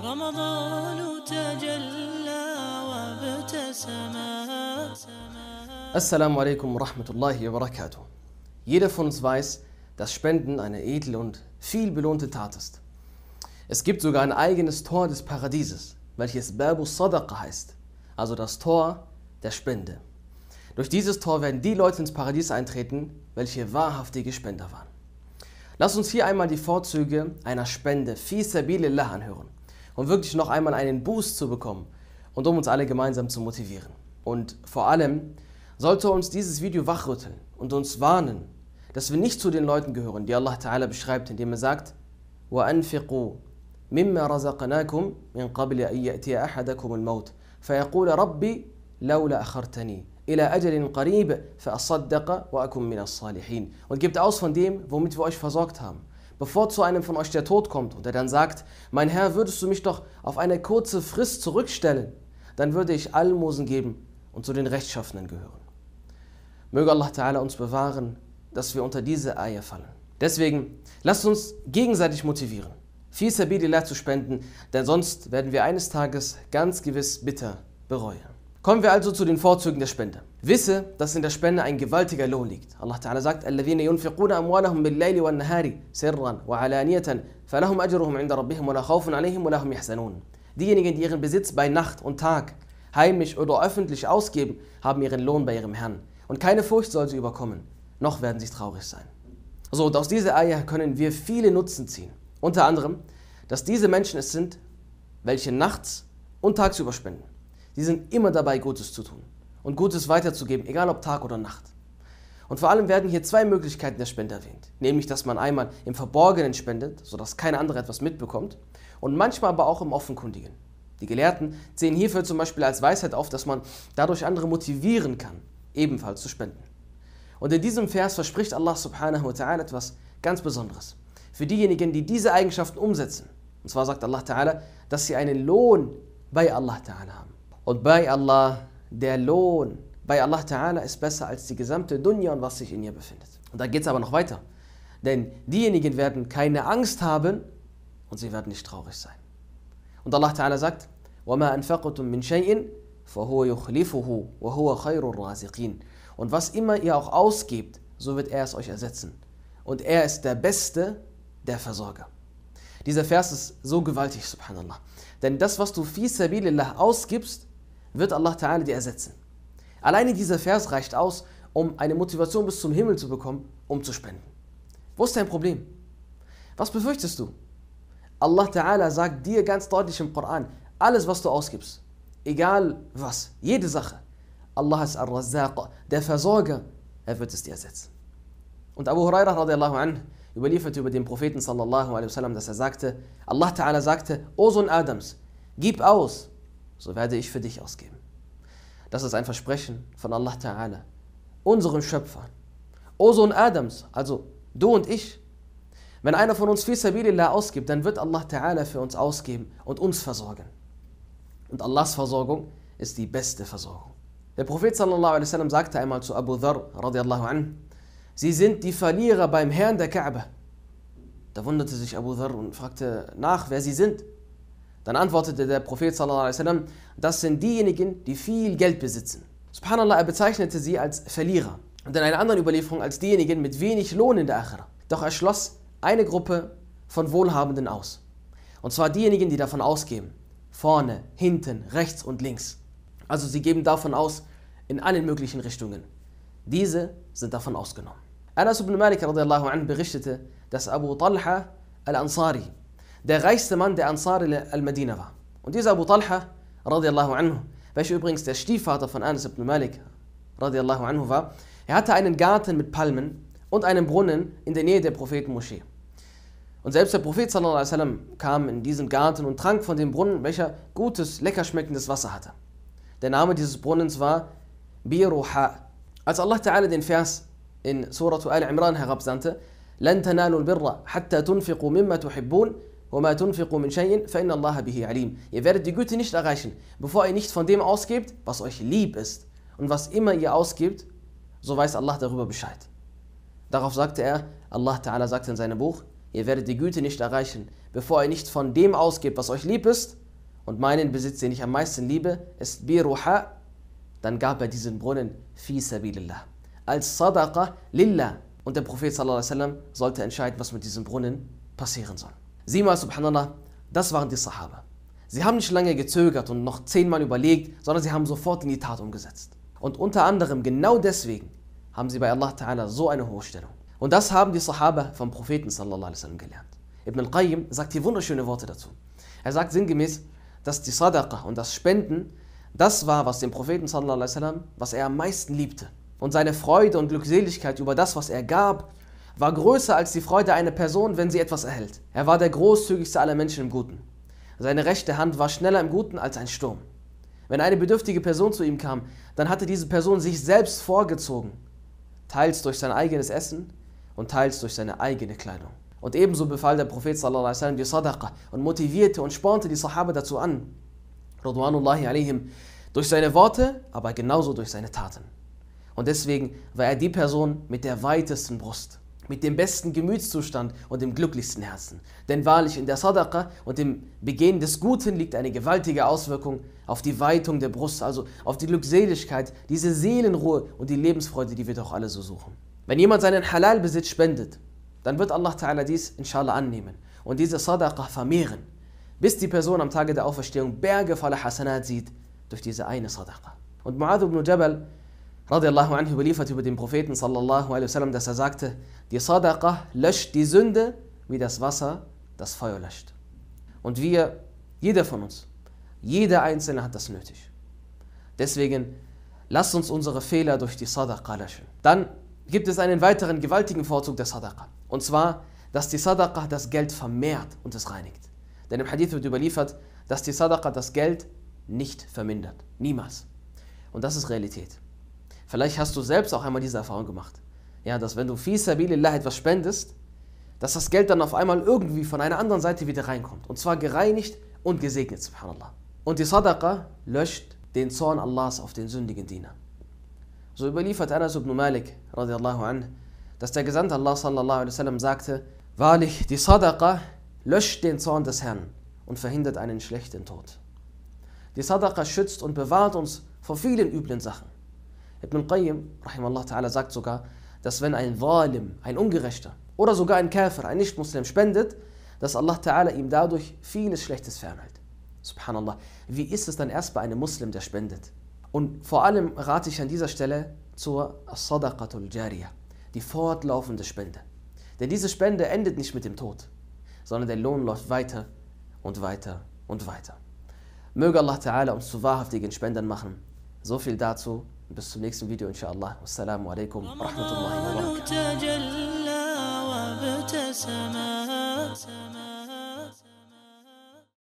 رمضان تجلى وابتسما. Assalamu alaikum wa rahmatullahi wa barakatuh. Jeder von uns weiß, dass Spenden eine edle und viel belohnte Tat ist. Es gibt sogar ein eigenes Tor des Paradieses, welches Babu Sadaqah heißt, also das Tor der Spende. Durch dieses Tor werden die Leute ins Paradies eintreten, welche wahrhaftige Spender waren. Lass uns hier einmal die Vorzüge einer Spende fi sabilillah anhören, um wirklich noch einmal einen Boost zu bekommen und um uns alle gemeinsam zu motivieren. Und vor allem sollte uns dieses Video wachrütteln und uns warnen, dass wir nicht zu den Leuten gehören, die Allah Ta'ala beschreibt, indem er sagt: وَأَنْفِقُوا مِمَّا رَزَقْنَاكُمْ مِنْ قَبْلِ أَنْ يَأْتِيَ أَحَدَكُمُ الْمَوْتِ فَيَقُولَ رَبِّ لَوْلَا أَخَرْتَنِي إِلَى أَجَلٍ قَرِيبٍ فَأَصَّدَّقَ وَأَكُنْ مِنَ الصَّالِحِينَ. Und gebt aus von dem, womit wir euch versorgt haben, bevor zu einem von euch der Tod kommt und er dann sagt: Mein Herr, würdest du mich doch auf eine kurze Frist zurückstellen, dann würde ich Almosen geben und zu den Rechtschaffenen gehören. Möge Allah Ta'ala uns bewahren, dass wir unter diese Eier fallen. Deswegen, lasst uns gegenseitig motivieren, fi sabilillah zu spenden, denn sonst werden wir eines Tages ganz gewiss bitter bereuen. Kommen wir also zu den Vorzügen der Spende. Wisse, dass in der Spende ein gewaltiger Lohn liegt. Allah Ta'ala sagt: الَّذِينَ يُنْفِقُونَ أَمْوَالَهُمْ بِاللَّيْلِ وَالنَّهَارِ سِرًّا وَعَلَانِيَةً فَلَهُمْ أَجْرُهُمْ عِنْدَ رَبِّهِمْ وَلَا خَوْفٌ عَلَيْهِمْ وَلَا هُمْ يَحْزَنُونَ. Diejenigen, die ihren Besitz bei Nacht und Tag, heimlich oder öffentlich ausgeben, haben ihren Lohn bei ihrem Herrn. Und keine Furcht soll sie überkommen, noch werden sie traurig sein. So, und aus dieser Eier können wir viele Nutzen ziehen. Unter anderem, dass diese Menschen es sind, welche nachts und tagsüber spenden. Sie sind immer dabei, Gutes zu tun und Gutes weiterzugeben, egal ob Tag oder Nacht. Und vor allem werden hier zwei Möglichkeiten der Spende erwähnt. Nämlich, dass man einmal im Verborgenen spendet, sodass kein anderer etwas mitbekommt, und manchmal aber auch im Offenkundigen. Die Gelehrten zählen hierfür zum Beispiel als Weisheit auf, dass man dadurch andere motivieren kann, ebenfalls zu spenden. Und in diesem Vers verspricht Allah subhanahu wa ta'ala etwas ganz Besonderes für diejenigen, die diese Eigenschaften umsetzen. Und zwar sagt Allah Ta'ala, dass sie einen Lohn bei Allah Ta'ala haben. Und bei Allah, der Lohn bei Allah Ta'ala ist besser als die gesamte Dunya und was sich in ihr befindet. Und da geht es aber noch weiter. Denn diejenigen werden keine Angst haben und sie werden nicht traurig sein. Und Allah Ta'ala sagt: وَمَا أَنْفَقْتُم مِّن شَيْءٍ فَهُوَ يُخْلِفُهُ وَهُوَ خَيْرُ الرَّازِقِينَ. Und was immer ihr auch ausgebt, so wird er es euch ersetzen. Und er ist der Beste der Versorger. Dieser Vers ist so gewaltig, subhanallah. Denn das, was du fi sabilillah ausgibst, wird Allah Ta'ala dir ersetzen. Alleine dieser Vers reicht aus, um eine Motivation bis zum Himmel zu bekommen, um zu spenden. Wo ist dein Problem? Was befürchtest du? Allah Ta'ala sagt dir ganz deutlich im Koran, alles, was du ausgibst, egal was, jede Sache, Allah ist Ar-Razzaq, der Versorger, er wird es dir ersetzen. Und Abu Hurairah radiallahu anhu überlieferte über den Propheten sallallahu alaihi wasallam, dass er sagte, Allah Ta'ala sagte: O Sohn Adams, gib aus, so werde ich für dich ausgeben. Das ist ein Versprechen von Allah Ta'ala, unserem Schöpfer. O Sohn Adams, also du und ich, wenn einer von uns fi sabilillah ausgibt, dann wird Allah Ta'ala für uns ausgeben und uns versorgen. Und Allahs Versorgung ist die beste Versorgung. Der Prophet sallallahu alaihi wasallam sagte einmal zu Abu Dharr radiallahu anhu: Sie sind die Verlierer beim Herrn der Kaaba. Da wunderte sich Abu Dharr und fragte nach, wer sie sind. Dann antwortete der Prophet sallallahu alaihi wasallam: Das sind diejenigen, die viel Geld besitzen. Subhanallah, er bezeichnete sie als Verlierer und in einer anderen Überlieferung als diejenigen mit wenig Lohn in der Akhira. Doch er schloss eine Gruppe von Wohlhabenden aus. Und zwar diejenigen, die davon ausgeben. Vorne, hinten, rechts und links. Also sie geben davon aus in allen möglichen Richtungen. Diese sind davon ausgenommen. Anas ibn Malik radiallahu anhu berichtete, dass Abu Talha al-Ansari der reichste Mann der Ansari al-Medina war. Und dieser Abu Talha radiallahu anhu, welcher übrigens der Stiefvater von Anas ibn Malik radiallahu anhu war, er hatte einen Garten mit Palmen und einen Brunnen in der Nähe der Prophetenmoschee. Und selbst der Prophet sallallahu alaihi wasallam kam in diesen Garten und trank von dem Brunnen, welcher gutes, lecker schmeckendes Wasser hatte. Der Name dieses Brunnens war Biruha. Als Allah Ta'ala den Vers in Surah Al-Imran herabsandte: لَن تَنَالُوا الْبِرَّ حَتَّى تُنْفِقُوا مِمَّا تُحِبُّونَ وَمَا تُنْفِقُوا مِنْ شَيْءٍ فَإِنَّ اللَّهَ بِهِ عَلِيمٌ. Ihr werdet die Güte nicht erreichen, bevor ihr nicht von dem ausgebt, was euch lieb ist. Und was immer ihr ausgebt, so weiß Allah darüber Bescheid. Darauf sagte er, Allah Ta'ala sagte in seinem Buch: ihr werdet die Güte nicht erreichen, bevor ihr nicht von dem ausgebt, was euch lieb ist, und meinen Besitz, den ich am meisten liebe, ist Biruha, dann gab er diesen Brunnen fi sabilillah, als Sadaqah lillah. Und der Prophet sallallahu alaihi wasallam sollte entscheiden, was mit diesem Brunnen passieren soll. Sieh mal, subhanallah, das waren die Sahaba. Sie haben nicht lange gezögert und noch 10-mal überlegt, sondern sie haben sofort in die Tat umgesetzt. Und unter anderem genau deswegen haben sie bei Allah Ta'ala so eine hohe Stellung. Und das haben die Sahaba vom Propheten sallallahu alaihi wasallam gelernt. Ibn al-Qayyim sagt hier wunderschöne Worte dazu. Er sagt sinngemäß, dass die Sadaqah und das Spenden das war, was dem Propheten sallallahu alaihi wasallam, was er am meisten liebte. Und seine Freude und Glückseligkeit über das, was er gab, war größer als die Freude einer Person, wenn sie etwas erhält. Er war der großzügigste aller Menschen im Guten. Seine rechte Hand war schneller im Guten als ein Sturm. Wenn eine bedürftige Person zu ihm kam, dann hatte diese Person sich selbst vorgezogen, teils durch sein eigenes Essen und teils durch seine eigene Kleidung. Und ebenso befahl der Prophet sallallahu alaihi wasallam die Sadaqah und motivierte und spornte die Sahaba dazu an, Radwanullahi alaihim, durch seine Worte, aber genauso durch seine Taten. Und deswegen war er die Person mit der weitesten Brust, mit dem besten Gemütszustand und dem glücklichsten Herzen. Denn wahrlich in der Sadaqah und dem Begehen des Guten liegt eine gewaltige Auswirkung auf die Weitung der Brust, also auf die Glückseligkeit, diese Seelenruhe und die Lebensfreude, die wir doch alle so suchen. Wenn jemand seinen Halal-Besitz spendet, dann wird Allah Ta'ala dies inshallah annehmen und diese Sadaqah vermehren, bis die Person am Tage der Auferstehung Berge voller Hasanat sieht durch diese eine Sadaqah. Und Mu'adh ibn Jabal radiallahu anhu überliefert über den Propheten sallallahu alaihi wasallam, dass er sagte, die Sadaqah löscht die Sünde, wie das Wasser das Feuer löscht. Und wir, jeder von uns, jeder Einzelne hat das nötig. Deswegen lasst uns unsere Fehler durch die Sadaqah löschen. Dann gibt es einen weiteren gewaltigen Vorzug der Sadaqah. Und zwar, dass die Sadaqah das Geld vermehrt und es reinigt. Denn im Hadith wird überliefert, dass die Sadaqah das Geld nicht vermindert. Niemals. Und das ist Realität. Vielleicht hast du selbst auch einmal diese Erfahrung gemacht. Ja, dass wenn du fi sabilillah etwas spendest, dass das Geld dann auf einmal irgendwie von einer anderen Seite wieder reinkommt. Und zwar gereinigt und gesegnet, subhanallah. Und die Sadaqah löscht den Zorn Allahs auf den sündigen Diener. So überliefert Anas ibn Malik, radiallahu anh, dass der Gesandte Allah sallallahu alaihi wasallam sagte, wahrlich, die Sadaqah löscht den Zorn des Herrn und verhindert einen schlechten Tod. Die Sadaqah schützt und bewahrt uns vor vielen üblen Sachen. Ibn al-Qayyim, rahimallah ta'ala, sagt sogar, dass wenn ein Zalim, ein Ungerechter oder sogar ein Kafir, ein Nicht-Muslim spendet, dass Allah ta'ala ihm dadurch vieles Schlechtes fernhält. Subhanallah, wie ist es dann erst bei einem Muslim, der spendet? Und vor allem rate ich an dieser Stelle zur Sadaqatul Jariyah, die fortlaufende Spende. Denn diese Spende endet nicht mit dem Tod, sondern der Lohn läuft weiter und weiter und weiter. Möge Allah Ta'ala uns zu wahrhaftigen Spendern machen. So viel dazu. Bis zum nächsten Video, inshallah. Wassalamu alaikum wa rahmatullahi wa barakatuh.